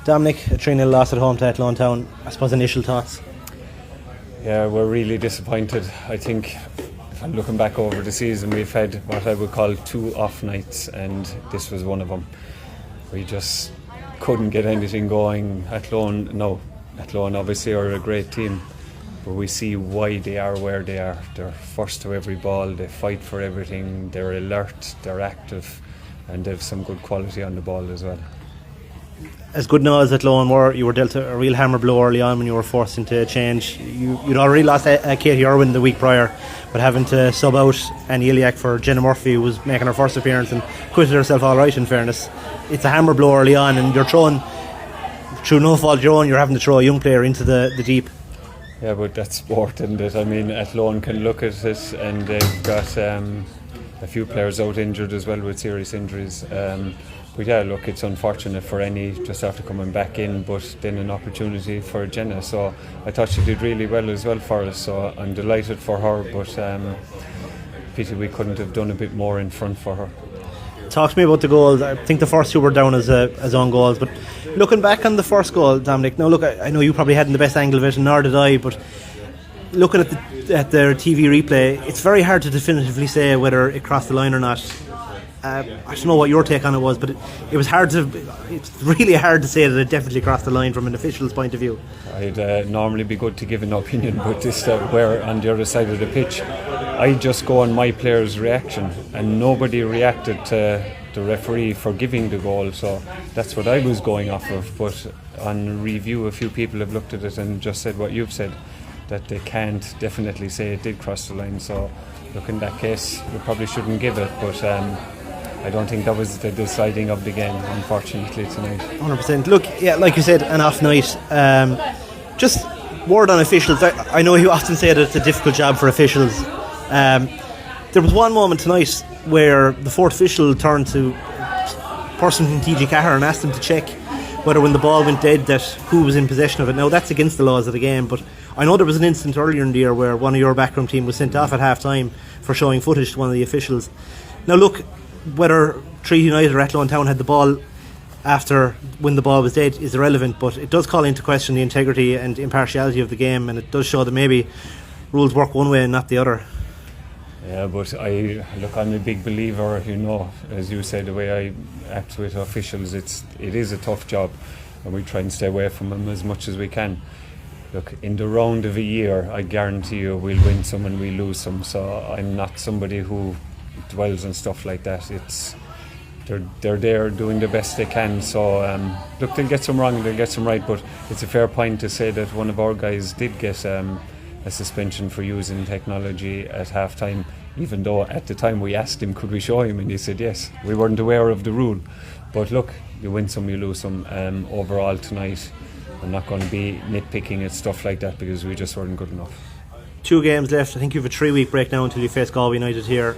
Dominic, a 3-0 loss at home to Athlone Town. I suppose initial thoughts? Yeah, we're really disappointed. I think if I'm looking back over the season, we've had what I would call 2 off nights, and this was one of them. We just couldn't get anything going. Athlone obviously are a great team, but we see why they are where they are. They're first to every ball, they fight for everything, they're alert, they're active, and they've some good quality on the ball as well. As good now as Athlone were, you were dealt a real hammer blow early on when you were forced into a change. You'd already lost Katie Irwin the week prior, but having to sub out Annie Iliak for Jenna Murphy, who was making her first appearance and quitted herself all right, in fairness. It's a hammer blow early on, and you're throwing, through no fault of your own, you're having to throw a young player into the deep. Yeah, but that's sport, isn't it? I mean, Athlone can look at it, and they've got a few players out injured as well with serious injuries. But yeah, look, it's unfortunate for Annie just after coming back in, but then an opportunity for Jenna. So I thought she did really well as well for us, so I'm delighted for her, but pity we couldn't have done a bit more in front for her. Talk to me about the goals. I think the first two were down as own goals, but looking back on the first goal, Dominic, now look, I know you probably hadn't the best angle of it, and nor did I, but looking at the TV replay, it's very hard to definitively say whether it crossed the line or not. I don't know what your take on it was, but it was it's really hard to say that it definitely crossed the line from an official's point of view. I'd normally be good to give an opinion, but this we're on the other side of the pitch. I just go on my player's reaction, and nobody reacted to the referee for giving the goal, so that's what I was going off of. But on review, a few people have looked at it and just said what you've said, that they can't definitely say it did cross the line. So look, in that case, we probably shouldn't give it, but I don't think that was the deciding of the game, unfortunately, tonight. 100%. Look, yeah, like you said, an off night. Just word on officials. I know you often say that it's a difficult job for officials. There was one moment tonight where the fourth official turned to a person from TG Cahir and asked him to check whether when the ball went dead that who was in possession of it. Now that's against the laws of the game, but I know there was an incident earlier in the year where one of your backroom team was sent off at half time for showing footage to one of the officials. Now look, whether Treaty United or Athlone Town had the ball after when the ball was dead is irrelevant, but it does call into question the integrity and impartiality of the game, and it does show that maybe rules work one way and not the other. Yeah, but I'm a big believer, as you said, the way I act with officials, it is a tough job, and we try and stay away from them as much as we can. Look, in the round of a year, I guarantee you we'll win some and we'll lose some, so I'm not somebody who dwells on stuff like that. They're there doing the best they can, so look, they'll get some wrong, they'll get some right, but it's a fair point to say that one of our guys did get a suspension for using technology at half time, even though at the time we asked him could we show him, and he said yes. We weren't aware of the rule, but look, you win some, you lose some. Overall tonight, I'm not going to be nitpicking at stuff like that because we just weren't good enough. 2 games left. I think you have a 3-week break now until you face Galway United here.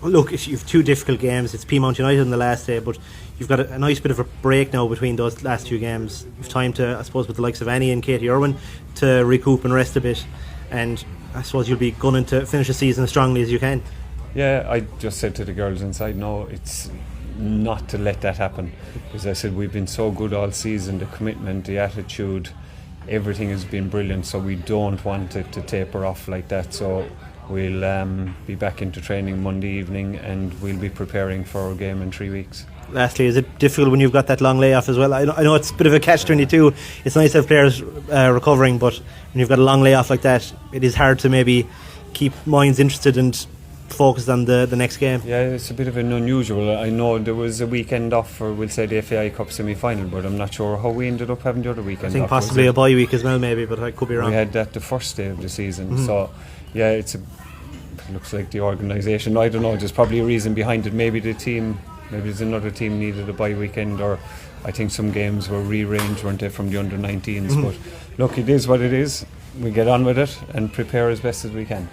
Look, if you have 2 difficult games, it's Peamount United on the last day, but you've got a nice bit of a break now between those last 2 games. You've time to, I suppose, with the likes of Annie and Katie Irwin, to recoup and rest a bit, and I suppose you'll be gunning to finish the season as strongly as you can. Yeah, I just said to the girls inside, no, it's not to let that happen, because I said we've been so good all season, the commitment, the attitude, everything has been brilliant, so we don't want it to taper off like that. So we'll be back into training Monday evening, and we'll be preparing for our game in 3 weeks. Lastly, is it difficult when you've got that long layoff as well? I know it's a bit of a catch-22. It's nice to have players recovering, but when you've got a long layoff like that, it is hard to maybe keep minds interested and focused on the next game. Yeah, it's a bit of an unusual. I know there was a weekend off for, we'll say, the FAI Cup semi-final, but I'm not sure how we ended up having the other weekend off. I think possibly a bye week as well, maybe, but I could be wrong. We had that the first day of the season, so yeah, it looks like the organisation, I don't know, there's probably a reason behind it. Maybe there's another team needed a bye weekend, or I think some games were rearranged, weren't they, from the under-19s. But look, it is what it is. We get on with it and prepare as best as we can.